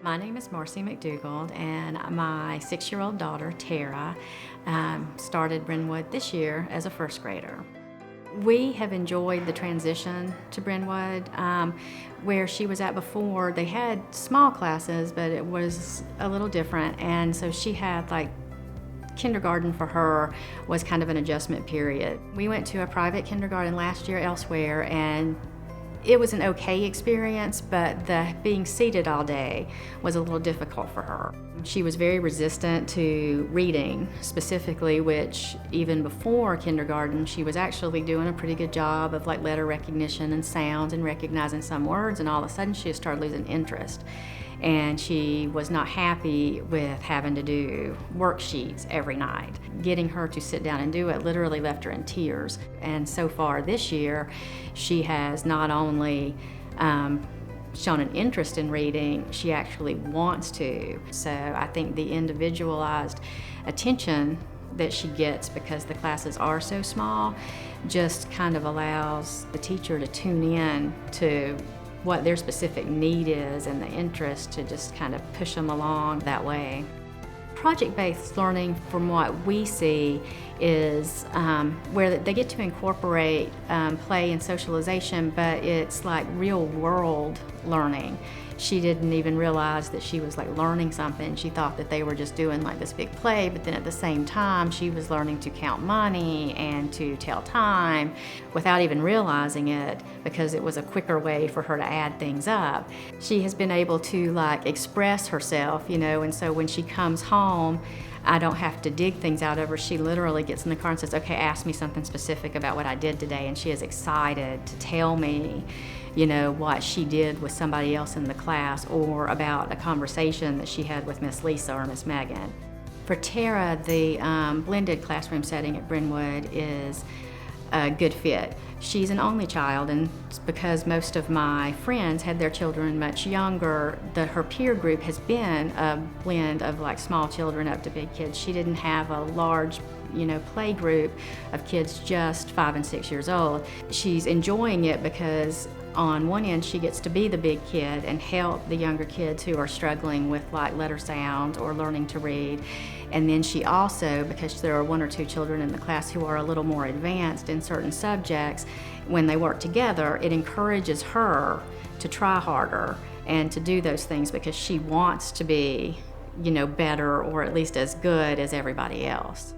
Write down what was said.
My name is Marci McDougald, and my 6-year-old daughter, Tara, started Brenwood this year as a first grader. We have enjoyed the transition to Brenwood. Where she was at before, they had small classes, but it was a little different, and so she had kindergarten for her was kind of an adjustment period. We went to a private kindergarten last year elsewhere, and it was an okay experience, but the being seated all day was a little difficult for her. She was very resistant to reading specifically, which even before kindergarten, she was actually doing a pretty good job of letter recognition and sounds and recognizing some words, and all of a sudden she started losing interest. And she was not happy with having to do worksheets every night. Getting her to sit down and do it literally left her in tears. And so far this year, she has not only shown an interest in reading, she actually wants to. So I think the individualized attention that she gets, because the classes are so small, just kind of allows the teacher to tune in to what their specific need is and the interest to just kind of push them along that way. Project-based learning, from what we see, is where they get to incorporate play and socialization, but it's like real-world learning. She didn't even realize that she was learning something. She thought that they were just doing this big play, but then at the same time she was learning to count money and to tell time without even realizing it, because it was a quicker way for her to add things up. She has been able to express herself, and so when she comes home, I don't have to dig things out of her. She literally gets in the car and says, "Okay, ask me something specific about what I did today," and she is excited to tell me what she did with somebody else in the class, or about a conversation that she had with Miss Lisa or Miss Megan. For Tara, the blended classroom setting at Brenwood is a good fit. She's an only child, and because most of my friends had their children much younger, her peer group has been a blend of small children up to big kids. She didn't have a large play group of kids just 5 and 6 years old. She's enjoying it because on one end she gets to be the big kid and help the younger kids who are struggling with letter sounds or learning to read. And then she also, because there are 1 or 2 children in the class who are a little more advanced in certain subjects, when they work together, it encourages her to try harder and to do those things, because she wants to be better, or at least as good as everybody else.